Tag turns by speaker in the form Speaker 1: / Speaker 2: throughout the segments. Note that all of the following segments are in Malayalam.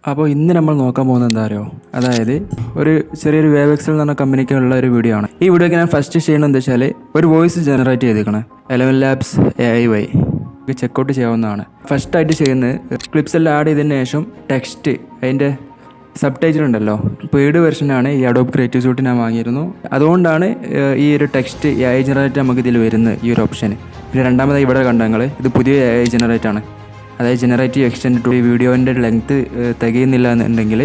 Speaker 1: അപ്പോൾ ഇന്ന് നമ്മൾ നോക്കാൻ പോകുന്നത് എന്താ അറിയോ, അതായത് ഒരു ചെറിയൊരു വേവെക്സൽ എന്ന് പറഞ്ഞ കമ്പനിക്കുള്ള ഒരു വീഡിയോ ആണ്. ഈ വീഡിയോക്ക് ഞാൻ ഫസ്റ്റ് ചെയ്യണമെന്ന് എന്താ വെച്ചാൽ ഒരു വോയിസ് ജനറേറ്റ് ചെയ്തേക്കണം. 11 ലാബ്സ് AI വഴി ചെക്കൗട്ട് ചെയ്യാവുന്നതാണ്. ഫസ്റ്റായിട്ട് ചെയ്യുന്നത് ക്ലിപ്സ് എല്ലാം ആഡ് ചെയ്തതിന് ശേഷം ടെക്സ്റ്റ്, അതിൻ്റെ സബ് ടൈറ്റിൽ ഉണ്ടല്ലോ, പെയ്ഡ് വെർഷനാണ് ഈ അഡോബ് ക്രിയേറ്റീവ് സ്യൂട്ട് ഞാൻ വാങ്ങിയിരുന്നു. അതുകൊണ്ടാണ് ഈ ഒരു ടെക്സ്റ്റ് AI ജനറേറ്റ് നമുക്ക് ഇതിൽ വരുന്നത്, ഈ ഒരു ഓപ്ഷൻ. പിന്നെ രണ്ടാമതായി ഇവിടെ കണ്ട നിങ്ങൾ, ഇത് പുതിയ AI ജനറേറ്റ് ആണ്. അതായത് ജനറേറ്റീവ് എക്സ്റ്റെൻഡ് ടു ഈ വീഡിയോൻ്റെ ലെങ്ത്ത് തികയുന്നില്ല എന്നുണ്ടെങ്കിൽ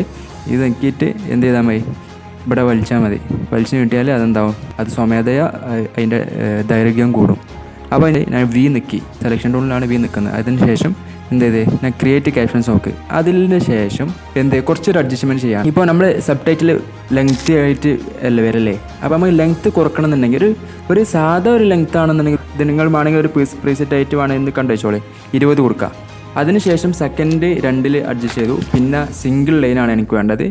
Speaker 1: ഇത് നോക്കിയിട്ട് എന്ത് ചെയ്താൽ മതി, ഇവിടെ വലിച്ചാൽ മതി. വലിച്ചു കിട്ടിയാൽ അതെന്താവും, അത് സ്വമേധയാ അതിൻ്റെ ദൈർഘ്യം കൂടും. അപ്പോൾ ഞാൻ നിൽക്കി സെലക്ഷൻ ടൂളിലാണ് നിൽക്കുന്നത്. അതിന് ശേഷം എന്ത് ചെയ്തേ, ഞാൻ ക്രിയേറ്റ് ക്യാപ്ഷൻസ് നോക്ക്. അതിന് ശേഷം എന്ത് കുറച്ചൊരു അഡ്ജസ്റ്റ്മെൻറ്റ് ചെയ്യാം. ഇപ്പോൾ നമ്മൾ സബ് ടൈറ്റിൽ ലെങ്ത്ത് ആയിട്ട് അല്ല വരല്ലേ, അപ്പോൾ നമുക്ക് ലെങ്ത്ത് കുറക്കണം എന്നുണ്ടെങ്കിൽ ഒരു സാധാ ഒരു ലെങ്ത്ത് ആണെന്നുണ്ടെങ്കിൽ ഇത് നിങ്ങൾ വേണമെങ്കിൽ ഒരു പ്രീസെറ്റ് ആയിട്ട് വേണമെങ്കിൽ കണ്ടുവെച്ചോളെ 20 കൊടുക്കുക. അതിനുശേഷം സെക്കൻഡ് 2 അഡ്ജസ്റ്റ് ചെയ്തു. പിന്നെ സിംഗിൾ ലൈനാണ് എനിക്ക് വേണ്ടത്,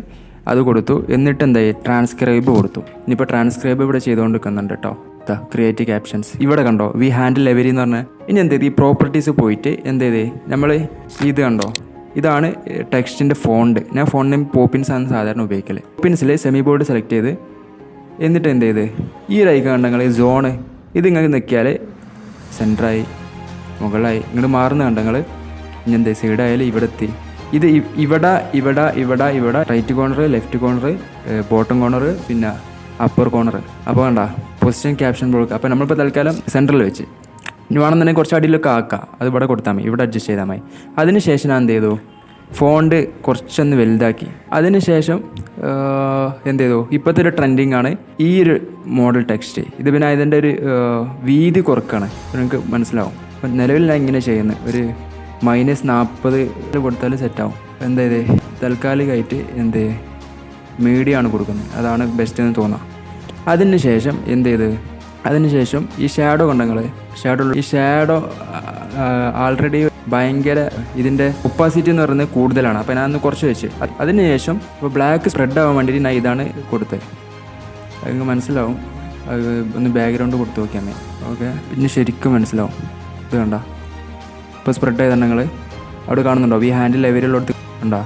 Speaker 1: അത് കൊടുത്തു. എന്നിട്ട് എന്തായി, ട്രാൻസ്ക്രൈബ് കൊടുത്തു. ഇനിയിപ്പോൾ ട്രാൻസ്ക്രൈബ് ഇവിടെ ചെയ്തുകൊണ്ട് നിൽക്കുന്നുണ്ട് കേട്ടോ. ക്രിയേറ്റ് ക്യാപ്ഷൻസ് ഇവിടെ കണ്ടോ, വി ഹാൻഡിൽ എവരി എന്ന് പറഞ്ഞാൽ. ഇനി എന്ത് ചെയ്ത് ഈ പ്രോപ്പർട്ടീസ് പോയിട്ട് എന്ത് ചെയ്തേ, നമ്മൾ ഇത് കണ്ടോ, ഇതാണ് ടെക്സ്റ്റിൻ്റെ ഫോണ്ട്. ഞാൻ ഫോണ്ട് നെയിം പോപ്പിൻസ് ആണ് സാധാരണ ഉപയോഗിക്കൽ. പോപ്പിൻസിൽ സെമി ബോർഡ് സെലക്ട് ചെയ്ത് എന്നിട്ട് എന്ത് ചെയ്ത് ഈ ഒരു ഐക്കൺ കണ്ടങ്ങൾ സോണ്, ഇത് ഇങ്ങനെ നിൽക്കിയാൽ സെൻറ്ററായി മുകളായി ഇങ്ങോട്ട് മാറുന്ന കണ്ടങ്ങൾ. ഇനി എന്ത് സൈഡായാലും ഇവിടെ എത്തി. ഇത് ഇവിടെ right corner, left corner, bottom corner, പിന്നെ അപ്പർ കോർണർ. അപ്പോൾ വേണ്ട പൊസിഷൻ ക്യാപ്ഷൻ ബ്ലോക്ക്. അപ്പോൾ നമ്മളിപ്പോൾ തൽക്കാലം സെൻറ്ററിൽ വെച്ച്, ഇനി വേണമെന്നുണ്ടെങ്കിൽ കുറച്ച് അടിയിലൊക്കെ ആക്കാം. അത് ഇവിടെ കൊടുത്താൽ മതി, ഇവിടെ അഡ്ജസ്റ്റ് ചെയ്താൽ മതി. അതിന് ശേഷം ഞാൻ എന്ത് ചെയ്തു, ഫോണ്ട് കുറച്ചൊന്ന് വലുതാക്കി. അതിന് ശേഷം എന്ത് ചെയ്തു, ഇപ്പോഴത്തെ ഒരു ട്രെൻഡിങ് ആണ് ഈ ഒരു മോഡൽ ടെക്സ്റ്റ്. ഇത് പിന്നെ ഇതിൻ്റെ ഒരു വീതി കുറക്കാണ്, നിങ്ങൾക്ക് മനസ്സിലാവും. അപ്പം നിലവിൽ ഞാൻ ഇങ്ങനെ ചെയ്യുന്നത് ഒരു -40 കൊടുത്താൽ സെറ്റാവും. എന്ത് ചെയ്തേ, താൽക്കാലികമായിട്ട് എന്ത് മീഡിയമാണ് കൊടുക്കുന്നത്, അതാണ് ബെസ്റ്റ് എന്ന് തോന്നാം. അതിന് ശേഷം എന്ത് ചെയ്ത്, അതിന് ശേഷം ഈ ഷാഡോ കണ്ടങ്ങൾ, ഈ ഷാഡോ ആൾറെഡി ഭയങ്കര ഇതിൻ്റെ ഒപ്പാസിറ്റി എന്ന് പറയുന്നത് കൂടുതലാണ്. അപ്പോൾ ഞാൻ ഒന്ന് കുറച്ച് വെച്ച്. അതിന് ശേഷം ഇപ്പോൾ ബ്ലാക്ക് സ്പ്രെഡ് ആവാൻ വേണ്ടിയിട്ട് ഞാൻ ഇതാണ് കൊടുത്തത്. അത് മനസ്സിലാവും. അത് ഒന്ന് ബാക്ക്ഗ്രൗണ്ട് കൊടുത്ത് നോക്കിയാൽ മതി. ഓക്കെ, പിന്നെ ശരിക്കും മനസ്സിലാവും. ഇത് കണ്ട ഇപ്പോൾ സ്പ്രെഡ് ചെയ്ത നിങ്ങൾ അവിടെ കാണുന്നുണ്ടോ, ഈ ഹാൻഡിൽ ലെവലുള്ളടത്ത് കണ്ടോ,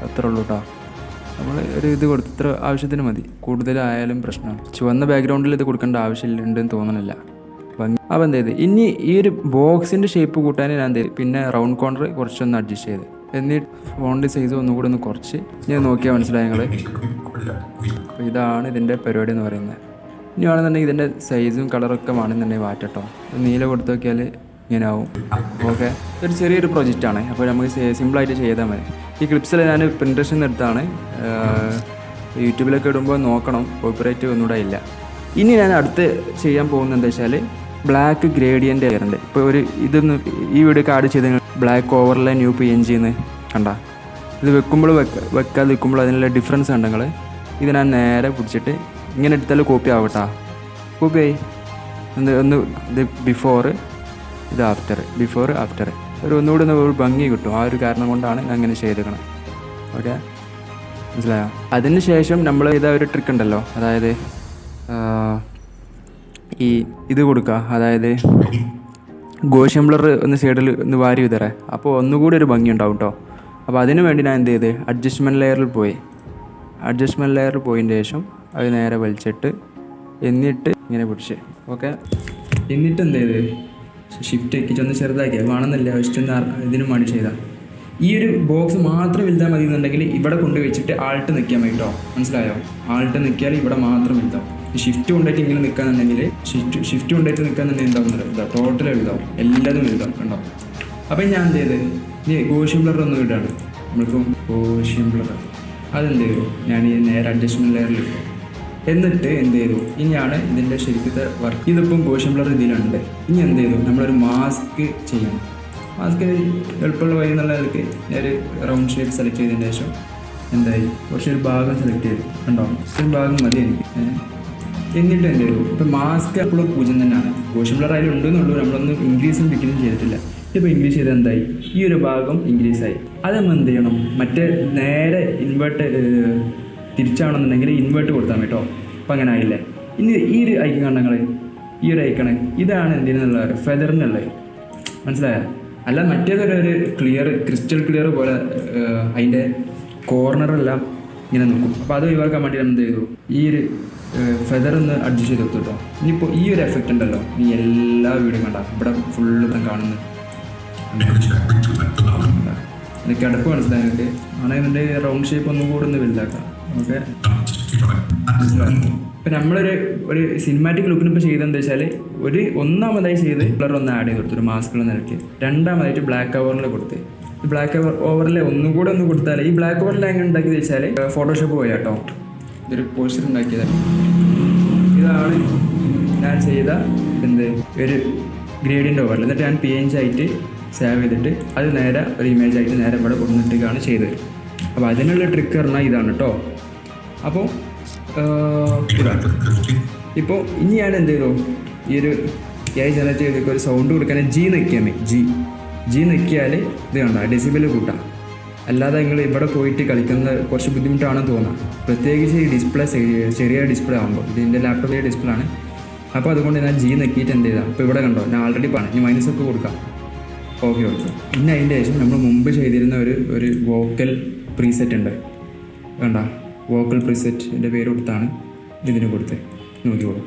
Speaker 1: അത്ര ഉള്ളൂ കേട്ടോ. നമ്മൾ ഒരു ഇത് കൊടുത്ത് ഇത്ര ആവശ്യത്തിന് മതി, കൂടുതലായാലും പ്രശ്നമാണ്. ചുവന്ന ബാക്ക്ഗ്രൗണ്ടിൽ ഇത് കൊടുക്കേണ്ട ആവശ്യമില്ലെന്ന് തോന്നുന്നില്ല. അപ്പോൾ എന്ത് ചെയ്ത്, ഇനി ഈ ഒരു ബോക്സിൻ്റെ ഷേപ്പ് കൂട്ടാൻ ഞാൻ എന്ത് ചെയ്ത്, പിന്നെ റൗണ്ട് കോർണർ കുറച്ചൊന്ന് അഡ്ജസ്റ്റ് ചെയ്ത്, എന്നിട്ട് ഫോണ്ട് സൈസ് ഒന്നുകൂടി ഒന്ന് കുറച്ച് ഞാൻ നോക്കിയാൽ മനസ്സിലായി നിങ്ങൾ. അപ്പോൾ ഇതാണ് ഇതിൻ്റെ പരിപാടി എന്ന് പറയുന്നത്. ഇനി വേണമെന്നുണ്ടെങ്കിൽ ഇതിൻ്റെ സൈസും കളറൊക്കെ വേണമെന്നുണ്ടെങ്കിൽ മാറ്റട്ടോ. നീല കൊടുത്ത് നോക്കിയാൽ ഇങ്ങനെ ആവും. ഓക്കെ, ഒരു ചെറിയൊരു പ്രൊജക്റ്റാണ്, അപ്പോൾ നമുക്ക് സിമ്പിളായിട്ട് ചെയ്താൽ മതി. ഈ ക്ലിപ്സിൽ ഞാൻ പ്രിൻറ്റേഴ്സിൽ നിന്ന് എടുത്താണ്. യൂട്യൂബിലൊക്കെ ഇടുമ്പോൾ നോക്കണം, കോപ്പിറൈറ്റ് ഒന്നുകൂടെ ഇല്ല. ഇനി ഞാൻ അടുത്ത് ചെയ്യാൻ പോകുന്നത് എന്താ വെച്ചാൽ ബ്ലാക്ക് ഗ്രേഡിയൻ്റ് ആയിട്ടുണ്ട്. ഇപ്പോൾ ഒരു ഇതൊന്ന് ഈ വീഡിയോക്ക് ആഡ് ചെയ്ത് ബ്ലാക്ക് ഓവർലൈൻ ന്യൂ PNG എന്ന് കണ്ട, ഇത് വെക്കുമ്പോൾ വെക്കാതെ വെക്കുമ്പോൾ അതിനുള്ള ഡിഫറൻസ് ഉണ്ടെങ്കിൽ ഇത് ഞാൻ നേരെ പിടിച്ചിട്ട് ഇങ്ങനെ എടുത്താൽ കോപ്പി ആവട്ടാ. കോപ്പി ആയി ഒന്ന് ഇത് ബിഫോർ, ഇത് ആഫ്റ്റർ, ബിഫോർ ആഫ്റ്റർ, ഒരു ഒന്നുകൂടി ഒരു ഭംഗി കിട്ടും. ആ ഒരു കാരണം കൊണ്ടാണ് ഞാൻ അങ്ങനെ ചെയ്തേക്കണം. ഓക്കെ, മനസ്സിലായോ? അതിന് ശേഷം നമ്മൾ ഇതാ ഒരു ട്രിക്ക് ഉണ്ടല്ലോ, അതായത് ഈ ഇത് കൊടുക്കുക, അതായത് ഗോഷ്യൻ ബ്ലർ ഒന്ന് സൈഡിൽ ഒന്ന് വാരി വിതറേ, അപ്പോൾ ഒന്നുകൂടി ഒരു ഭംഗി ഉണ്ടാവും കേട്ടോ. അപ്പോൾ അതിന് വേണ്ടി ഞാൻ എന്ത് ചെയ്ത് അഡ്ജസ്റ്റ്മെൻറ്റ് ലെയറിൽ പോയതിന് ശേഷം അത് നേരെ വലിച്ചിട്ട് എന്നിട്ട് ഇങ്ങനെ പിടിച്ച്. ഓക്കെ, എന്നിട്ട് എന്ത് ചെയ്ത് ഷിഫ്റ്റ് ആക്കി ഒന്ന് ചെറുതാക്കി, വേണമെന്നില്ല ഇഷ്ടം ഇതിനും വേണ്ടി ചെയ്താൽ. ഈ ഒരു ബോക്സ് മാത്രം വലുതാൽ മതി എന്നുണ്ടെങ്കിൽ ഇവിടെ കൊണ്ടുവച്ചിട്ട് ആൾട്ട് നിൽക്കാൻ മതി കേട്ടോ. മനസ്സിലായോ? ആൾട്ട് നിൽക്കിയാൽ ഇവിടെ മാത്രം വലുതാവും. ഷിഫ്റ്റ് കൊണ്ടായിട്ട് ഇങ്ങനെ നിൽക്കാന്നുണ്ടെങ്കിൽ ഷിഫ്റ്റ് കൊണ്ടായിട്ട് നിൽക്കാന്നുണ്ടെങ്കിൽ എന്താവും, ടോട്ടൽ വലുതാവും, എല്ലാതും വലുതാവും കണ്ടോ. അപ്പം ഞാൻ എന്ത് ചെയ്ത് ഇനി ഗോഷ്യൻ ബ്ലർ ഒന്ന് ഇടാണ്. നമ്മളിപ്പം ഗോഷ്യൻ ബ്ലർ അതെന്ത് ചെയ്തു, ഞാൻ ഈ നേരെ അഡ്ജസ്റ്റ്മെൻറ്റ് ലെയറിൽ ഇട്ടു. എന്നിട്ട് എന്ത് ചെയ്തു, ഇനിയാണ് ഇതിൻ്റെ ശരിക്കത്തെ വർക്ക്. ഇതിപ്പം ഗോഷ്യൻ ബ്ലർ ഇതിലുണ്ട്. ഇനി എന്ത് ചെയ്തു, നമ്മളൊരു മാസ്ക് ചെയ്യണം. മാസ്ക് എളുപ്പമുള്ള വഴി എന്നുള്ള നിലയ്ക്ക് ഞാനൊരു റൗണ്ട് ഷേപ്പ് സെലക്ട് ചെയ്തതിന് ശേഷം എന്തായി, കുറച്ചൊരു ഭാഗം സെലക്ട് ചെയ്തു കണ്ടോ, ഒരു ഭാഗം മതി എനിക്ക്. എന്നിട്ട് എന്ത് ചെയ്തു, ഇപ്പം മാസ്ക് എപ്പോഴും 0 തന്നെയാണ്. ഗോഷ്യൻ ബ്ലർ അതിൽ ഉണ്ടെന്നുള്ളൂ, നമ്മളൊന്നും ഇൻക്രീസും ഡിക്രീസും ചെയ്തിട്ടില്ല. ഇപ്പോൾ ഇൻക്രീസ് ചെയ്ത് എന്തായി, ഈ ഒരു ഭാഗം ഇൻക്രീസായി. അത് നമ്മൾ എന്ത് ചെയ്യണം, മറ്റേ നേരെ ഇൻവേർട്ട് തിരിച്ചാണെന്നുണ്ടെങ്കിൽ ഇൻവേർട്ട് കൊടുത്താൽ കേട്ടോ. അപ്പം അങ്ങനെ ആയില്ലേ. ഇനി ഈ ഒരു ഐക്കൺ കണ്ടങ്ങൾ, ഈ ഒരു ഐക്കണ് ഇതാണ് എന്തിനുള്ള ഫെദറിനുള്ളത്, മനസ്സിലായോ? അല്ല മറ്റേതൊരു ക്ലിയർ ക്രിസ്റ്റൽ ക്ലിയർ പോലെ അതിൻ്റെ കോർണറെല്ലാം ഇങ്ങനെ നിൽക്കും. അപ്പോൾ അത് ഒഴിവാക്കാൻ വേണ്ടി എന്ത് ചെയ്തു, ഈ ഒരു ഫെദർ ഒന്ന് അഡ്ജസ്റ്റ് ചെയ്ത് കൊടുത്തു കേട്ടോ. ഇനിയിപ്പോൾ ഈ ഒരു എഫക്റ്റ് ഉണ്ടല്ലോ, ഈ എല്ലാ വീടും കണ്ട ഇവിടെ ഫുള്ള് കാണുന്നത് എനിക്ക് അടുപ്പ് മനസ്സിലായി നിങ്ങൾക്ക്. ആണെങ്കിൽ ഇതിൻ്റെ റൗണ്ട് ഷേപ്പ് ഒന്നും കൂടെ ഒന്ന് വലുതാക്കാം. ഓക്കെ, ഇപ്പം ഒരു സിനിമാറ്റിക് ലുക്കിന് ഇപ്പോൾ ചെയ്തതെന്ന് വെച്ചാൽ ഒന്നാമതായി ചെയ്ത് കളർ ഒന്ന് ആഡ് ചെയ്ത് കൊടുത്തു, ഒരു മാസ്കുള്ള നിരക്ക്. രണ്ടാമതായിട്ട് ബ്ലാക്ക് ഓവറിൽ കൊടുത്ത്. ഈ ബ്ലാക്ക് ഓവറിൽ ഒന്നും കൂടെ ഒന്ന് കൊടുത്താൽ, ഈ ബ്ലാക്ക് ഓവറിൽ എങ്ങനെ ഉണ്ടാക്കിയത് വെച്ചാൽ ഫോട്ടോഷോപ്പ് പോയാ കേട്ടോ, ഇതൊരു പോസ്റ്റർ ഉണ്ടാക്കിയതാണ്. ഇതാണ് ഞാൻ ചെയ്ത ഒരു ഗ്രേഡിയൻ്റ് ഓവറിൽ. എന്നിട്ട് ഞാൻ PNG ആയിട്ട് സേവ് ചെയ്തിട്ട് അത് നേരെ ഒരു ഇമേജ് ആയിട്ട് നേരെ ഇവിടെ കൊണ്ടിട്ടാണ് ചെയ്തത്. അപ്പോൾ അതിനുള്ള ട്രിക്ക് പറഞ്ഞാൽ ഇതാണ് കേട്ടോ. അപ്പോൾ ഇപ്പോൾ ഇനി ഞാൻ എന്ത് ചെയ്തു, ഈ ഒരു AI ജനറേറ്റ് ചെയ്തൊക്കെ ഒരു സൗണ്ട് കൊടുക്കാൻ ജി നിൽക്കിയാൽ മതി. ജി നിൽക്കിയാൽ ഇത് കണ്ട ഡെസിബിൾ കൂട്ടാം. അല്ലാതെ നിങ്ങൾ ഇവിടെ പോയിട്ട് കളിക്കുന്നത് കുറച്ച് ബുദ്ധിമുട്ടാണെന്ന് തോന്നാം, പ്രത്യേകിച്ച് ഈ ഡിസ്പ്ലേ ചെറിയ ഡിസ്പ്ലേ ആകുമ്പോൾ. ഇതിൻ്റെ ലാപ്ടോപ്പിലെ ഡിസ്പ്ലേ ആണ്. അപ്പോൾ അതുകൊണ്ട് ഞാൻ ജി നിൽക്കിയിട്ട് എന്ത് ചെയ്താൽ, ഇപ്പോൾ ഇവിടെ കണ്ടോ ഞാൻ ആൾറെഡി പറഞ്ഞു, ഇനി മൈനസൊക്കെ കൊടുക്കാം. ഓക്കെ. പിന്നെ അതിൻ്റെ ശേഷം നമ്മൾ മുമ്പ് ചെയ്തിരുന്ന ഒരു വോക്കൽ പ്രീസെറ്റ് ഉണ്ട് വേണ്ട, വോക്കൽ പ്രീസെറ്റിൻ്റെ പേര് കൊടുത്താണ് ഇതിന് കൊടുത്ത് നോക്കിക്കോളൂ.